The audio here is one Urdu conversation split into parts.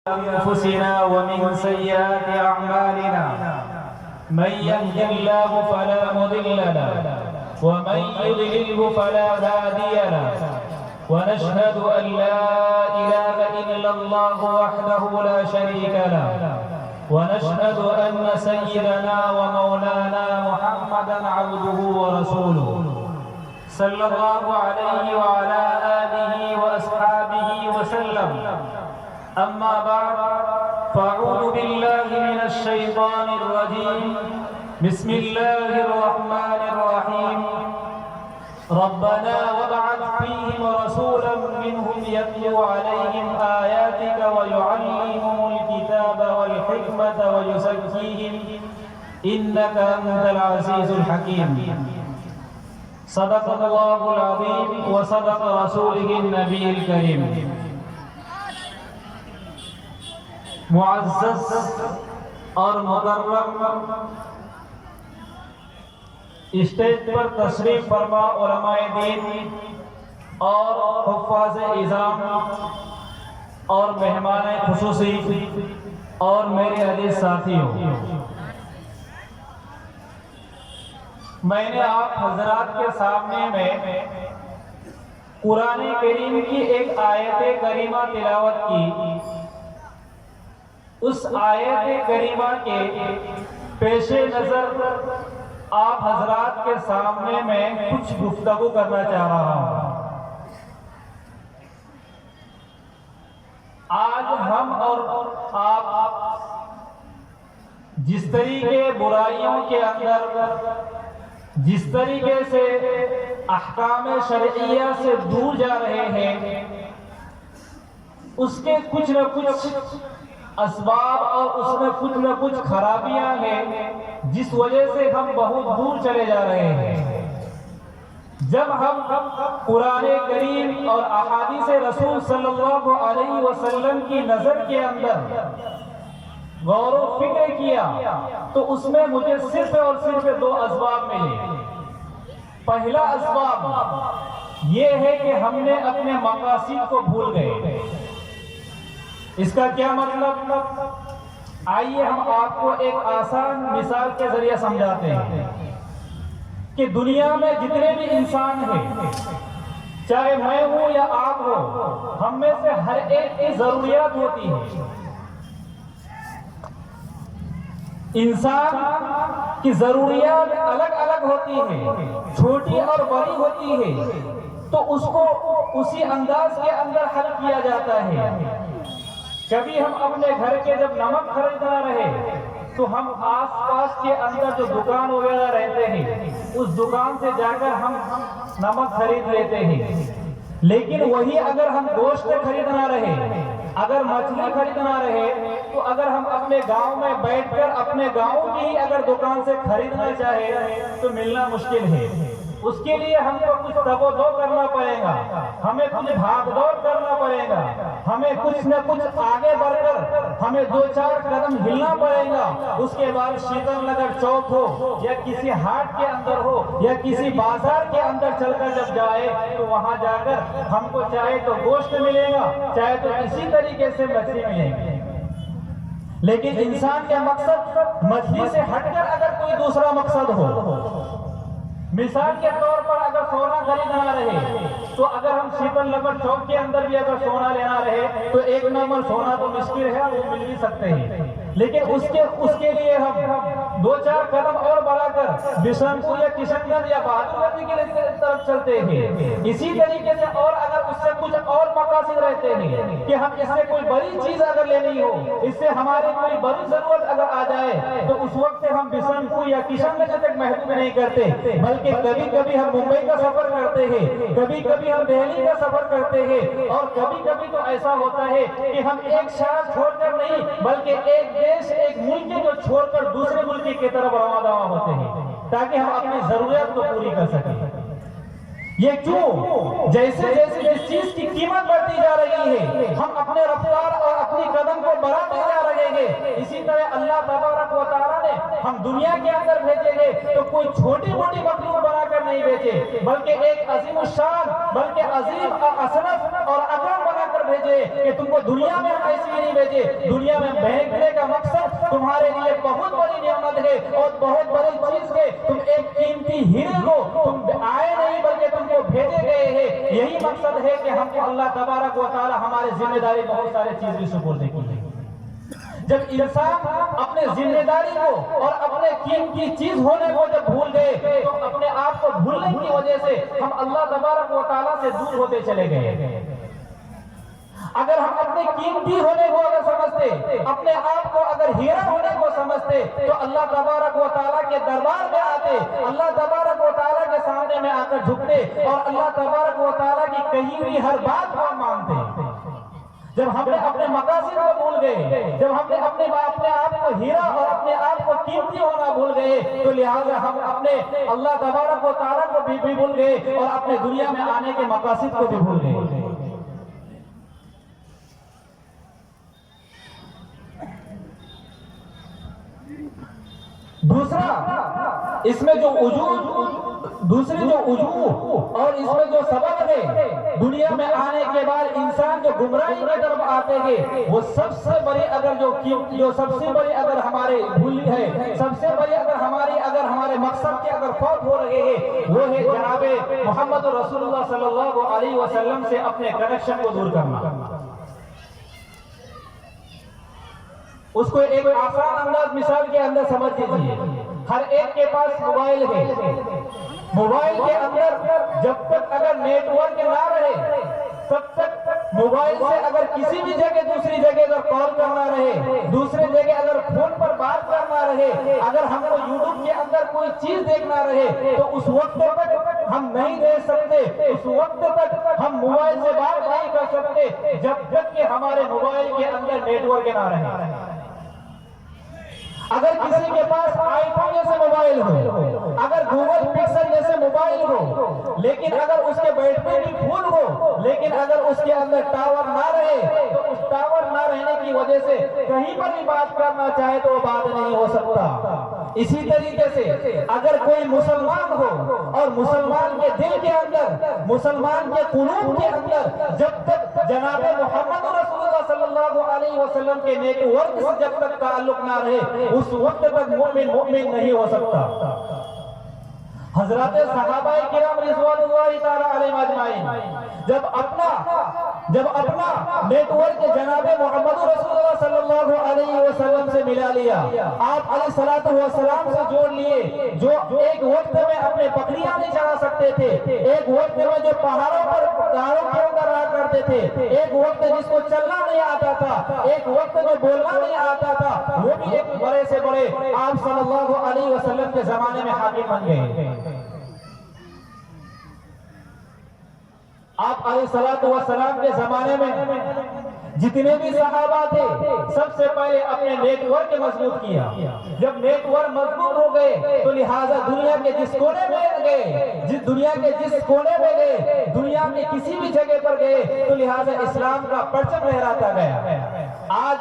أنفسنا ومن سيئات أعمالنا من يهد الله فلا مضل له ومن يضلله فلا هادي له ونشهد أن لا إله إلا الله وحده لا شريك له ونشهد أن سيدنا ومولانا محمدا عبده ورسوله صلى الله عليه وعلى آله وأصحابه وسلم. أما بعد فأعوذ بالله من الشيطان الرجيم. بسم الله الرحمن الرحيم. ربنا وابعث فيهم رسولا منهم يتلو عليهم آياتك ويعلمهم الكتاب والحكمة ويزكيهم إنك أنت العزيز الحكيم. صدق الله العظيم وصدق رسوله النبي الكريم. معزز اور مکرم اسٹیج پر تشریف فرما علماء دین اور حفاظ اعظام اور مہمان خصوصی اور میرے عزیز ساتھیوں، میں نے آپ حضرات کے سامنے میں قرآن کریم کی ایک آیت کریمہ تلاوت کی. اس آیت کریمہ کے پیش نظر آپ حضرات کے سامنے میں کچھ گفتگو کرنا چاہ رہا ہوں. آج ہم اور آپ جس طریقے برائیوں کے اندر جس طریقے سے احکام شرعیہ سے دور جا رہے ہیں، اس کے کچھ نہ کچھ اسباب اور اس میں کچھ نہ کچھ خرابیاں ہیں جس وجہ سے ہم بہت دور چلے جا رہے ہیں. جب ہم قرآن کریم اور احادیث رسول صلی اللہ علیہ وسلم کی نظر کے اندر غور و فکر کیا تو اس میں مجھے صرف اور صرف دو اسباب ملے. پہلا اسباب یہ ہے کہ ہم نے اپنے مقاصد کو بھول گئے. اس کا کیا مطلب؟ آئیے ہم آپ کو ایک آسان مثال کے ذریعے سمجھاتے ہیں کہ دنیا میں جتنے بھی انسان ہیں، چاہے میں ہوں یا آپ ہو، ہم میں سے ہر ایک کی ضروریات ہوتی ہیں. انسان کی ضروریات الگ الگ ہوتی ہیں، چھوٹی اور بڑی ہوتی ہے، تو اس کو اسی انداز کے اندر حل کیا جاتا ہے. کبھی ہم اپنے گھر کے جب نمک خریدنا رہے تو ہم آس پاس کے اندر جو دکان وغیرہ رہتے ہیں اس دکان سے جا کر ہم نمک خرید لیتے ہیں. لیکن وہی اگر ہم گوشت خریدنا رہے، اگر مچھلی خریدنا رہے، تو اگر ہم اپنے گاؤں میں بیٹھ کر اپنے گاؤں کی ہی اگر دکان سے خریدنا چاہے تو ملنا مشکل ہے. اس کے لیے ہم کو کچھ تگ و دو کرنا پڑے گا، ہمیں کچھ بھاگ دوڑ کرنا پڑے گا، ہمیں کچھ نہ کچھ آگے بڑھ کر ہمیں دو چار قدم ہلنا پڑے گا. اس کے بعد شیطان نگر چوک ہو یا کسی ہاٹ کے اندر ہو یا کسی بازار کے اندر چل کر جب جائے تو وہاں جا کر ہم کو چاہے تو گوشت ملے گا، چاہے تو اسی طریقے سے مچھلی ملے گی. لیکن انسان کا مقصد مچھلی سے ہٹ کر اگر کوئی دوسرا مقصد ہو، مثال کے طور پر اگر سونا خریدنا رہے تو اگر ہم شیطان نگر چوک کے اندر بھی اگر سونا لینا رہے تو ایک نمبر سونا تو مشکل ہے، وہ مل بھی سکتے ہیں. لیکن اس کے لیے ہم دو چار قدم اور بڑھا کر بشن پور یا کشن گنج یا بہادر گنج کی طرف چلتے ہیں. اسی طریقے سے اور اگر اس سے کچھ اور مقاصد رہتے ہیں کہ ہم اس سے کوئی بڑی چیز اگر لینی ہو، اس سے ہماری کوئی بڑی ضرورت اگر آ جائے تو اس وقت ہم بشن پور یا کشن گنج تک محدود نہیں کرتے، بلکہ کبھی کبھی ہم ممبئی کا سفر کرتے ہیں، کبھی کبھی ہم دہلی کا سفر کرتے ہیں، اور کبھی کبھی تو ایسا ہوتا ہے کہ ہم ایک شہر چھوڑ کر نہیں بلکہ ایک دیش ایک ملک کو چھوڑ کر دوسرے ملک کی طرف روانہ ہوتے ہیں تاکہ ہم اپنی ضرورت کو پوری کر سکیں. یہ کیوں؟ جیسے جیسے جس چیز کی قیمت بڑھتی جا رہی ہے ہم اپنے رفتار اور اپنی قدم کو بڑھاتے جا رہے ہیں. اسی طرح اللہ تبارک و تعالیٰ نے ہم دنیا کے اندر بھیجے گے تو کوئی چھوٹی موٹی مخلوق بنا کر نہیں بھیجے، بلکہ ایک عظیم الشان بلکہ عظیم اصنف اور اکرم بنا کر بھیجے کہ تم کو دنیا میں ہم ایسے ہی نہیں بھیجے. دنیا میں بھیجنے کا مقصد تمہارے لیے بہت بڑی نعمت ہے اور بہت بڑی چیز ہے. تم ایک قیمتی ہیرے ہو, تم آئے نہیں بلکہ تم کو بھیجے گئے ہیں. یہی مقصد ہے کہ ہم کو اللہ تبارک و تعالی ہمارے ذمہ داری بہت سارے چیز بھی سپرد کی ہے. جب انسان اپنے ذمہ داری کو اور اپنے قیمتی چیز ہونے کو جب بھول گئے تو اپنے آپ کو بھولنے کی وجہ سے ہم اللہ تبارک و تعالیٰ سے دور ہوتے چلے گئے. اگر ہم اپنے قیمتی ہونے کو اگر سمجھتے, اپنے آپ کو اگر ہیرا ہونے کو سمجھتے تو اللہ تبارک و تعالیٰ کے دربار میں آتے, اللہ تبارک و تعالیٰ کے سامنے میں آ کر جھکتے اور اللہ تبارک و تعالیٰ کی کہی ہوئی ہر بات کو مانتے. جب ہم نے اپنے مقاصد کو بھول گئے, جب ہم نے اپنے آپ کو ہیرا اور اپنے آپ کو قیمتی ہونا بھول گئے تو لہٰذا ہم اپنے اللہ تبارک و تعالیٰ کو بھی بھول گئے اور اپنے دنیا میں آنے کے مقاصد کو بھی بھول گئے. دوسرا اس میں جو دوسری جو وجوہ اور اس میں جو سبب ہے دنیا میں آنے کے بعد انسان جو گمراہی کی طرف آتے ہیں, وہ سب سے بڑی اگر جو سب سے بڑی اگر ہمارے بھولی ہے, سب سے بڑی اگر ہمارے مقصد کے اگر فوت ہو رہے ہیں وہ ہے جناب محمد رسول اللہ صلی اللہ علیہ وسلم سے اپنے کنیکشن کو دور کرنا. اس کو ایک آسان انداز مثال کے اندر سمجھ لیجیے. ہر ایک کے پاس موبائل ہے. موبائل کے اندر جب تک اگر نیٹ ورک نہ رہے تب تک موبائل سے اگر کسی بھی جگہ دوسری جگہ اگر کال کرنا رہے, دوسرے جگہ اگر فون پر بات کرنا رہے, اگر ہم کو یوٹیوب کے اندر کوئی چیز دیکھنا رہے تو اس وقت تک ہم نہیں دیکھ سکتے, اس وقت تک ہم موبائل سے بات نہیں کر سکتے جب تک کہ ہمارے موبائل کے اندر نیٹ ورک نہ رہے. اگر کسی کے پاس آئی فون جیسے موبائل ہو, اگر گوگل پکسل جیسے موبائل ہو, لیکن اگر اس کے بیٹری بھی فل ہو, لیکن اگر اس کے اندر ٹاور نہ رہے تو اس ٹاور نہ رہنے کی وجہ سے کہیں پر بھی بات کرنا چاہے تو وہ بات نہیں ہو سکتا. اسی طریقے سے اگر کوئی مسلمان ہو اور مسلمان کے دل کے اندر, مسلمان کے قلوب کے اندر جب تک جناب محمد رسول اللہ صلی اللہ علیہ وسلم کے نیک ورک سے جب تک تعلق نہ رہے اس وقت تک مومن نہیں ہو سکتا. حضرات صحابہ کرام رضوان اللہ تعالی علیہم اجمعین جب اپنا نیٹ ورک جناب محمد رسول اللہ صلی اللہ علیہ وسلم سے ملا لیا, آپ علیہ الصلوۃ والسلام سے جوڑ لیے, جو ایک وقت میں اپنے بکریاں نہیں چرا سکتے تھے, ایک وقت میں جو پہاڑوں کے اندر رہا کرتے تھے, ایک وقت جس کو چلنا نہیں آتا تھا, ایک وقت جو بولنا نہیں آتا تھا, وہ بھی ایک بڑے سے بڑے آپ صلی اللہ علیہ وسلم کے زمانے میں حاکم بن گئے. آپ علیہ الصلوۃ والسلام کے زمانے میں جتنے بھی صحابہ تھے سب سے پہلے اپنے نیٹ ورک مضبوط کیا. جب نیٹ ورک مضبوط ہو گئے تو لہٰذا دنیا کے جس کونے میں گئے, دنیا کے جس کونے میں گئے, دنیا کے کسی بھی جگہ پر گئے تو لہٰذا اسلام کا پرچم لہراتا گیا. آج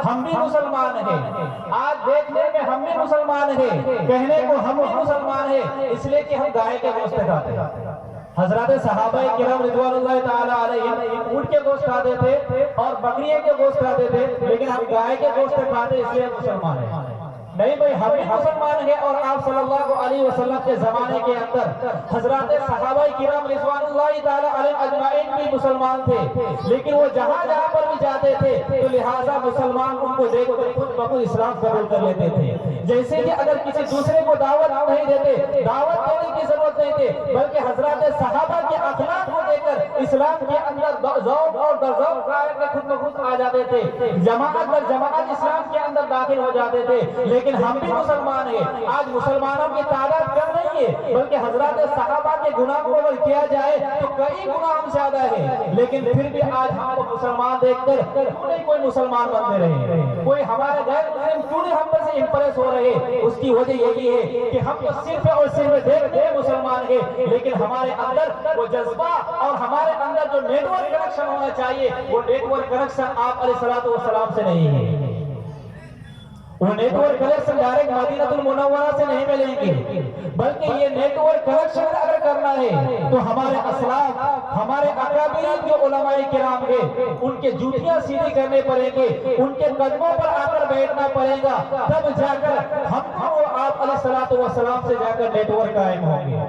ہم بھی مسلمان ہیں, آج دیکھنے میں ہم بھی مسلمان ہیں, کہنے کو ہم بھی مسلمان ہیں, اس لیے کہ ہم گائے کے گوشت کھاتے ہیں. حضرات صحابہ کرام رضوان اللہ تعالی علیہم اونٹ کے گوشت کھاتے تھے اور بکریے کے گوشت کھاتے تھے, لیکن ہم گائے کے گوشت کھاتے اس لیے مسلمان ہیں. نہیں بھائی, ہم بھی مسلمان ہیں اور آپ صلی اللہ علیہ وسلم کے زمانے کے اندر حضرات صحابہ کرام رضوان اللہ تعالی علیہم اجمعین بھی مسلمان تھے, لیکن وہ جہاں پر بھی جاتے تھے تو لہٰذا مسلمان ان کو دیکھ کر خود بخود اسلام قبول کر لیتے تھے. جیسے کہ اگر کسی دوسرے کو دعوت نہیں دیتے, دعوت دینے کی ضرورت نہیں تھی, بلکہ حضرات صحابہ کے اخلاق کو دیکھ کر اسلام کے اندر ذوق اور درذوق کے خود بخود آ جاتے تھے, جماعت در جماعت اسلام کے اندر داخل ہو جاتے تھے. لیکن ہم بھی مسلمان ہیں. آج مسلمانوں کی تعداد کم نہیں ہے, بلکہ حضرات صحابہ کے گناہ کو اگر کیا جائے تو کئی گناہ ہم زیادہ ہیں, لیکن پھر بھی آج ہم کو مسلمان دیکھ کر کیوں نہیں کوئی مسلمان بنتے رہے, کوئی ہمارے غیر مسلم کیوں نہیں ہم پر سے امپریس ہو رہے. اس کی وجہ یہی ہے کہ ہم تو صرف اور صرف دیکھتے مسلمان ہیں, لیکن ہمارے اندر وہ جذبہ اور ہمارے اندر جو نیٹ ورک کنیکشن ہونا چاہیے وہ نیٹ ورک کنیکشن آپ علیہ الصلوۃ والسلام سے نہیں ہے. وہ نیٹ ورک کلیکشن ڈائریکٹ مدینہ المنورہ سے نہیں ملیں گے، بلکہ یہ نیٹ ورک کلیکشن اگر کرنا ہے تو ہمارے اسلاف، ہمارے اکابرین جو علماء کرام ہیں ان کے جوتیاں سیدھی کرنے پڑیں گے، ان کے قدموں پر آ کر بیٹھنا پڑے گا، تب جا کر ہم کو آپ علیہ الصلوۃ والسلام سے جا کر نیٹ ورک قائم ہوں گے۔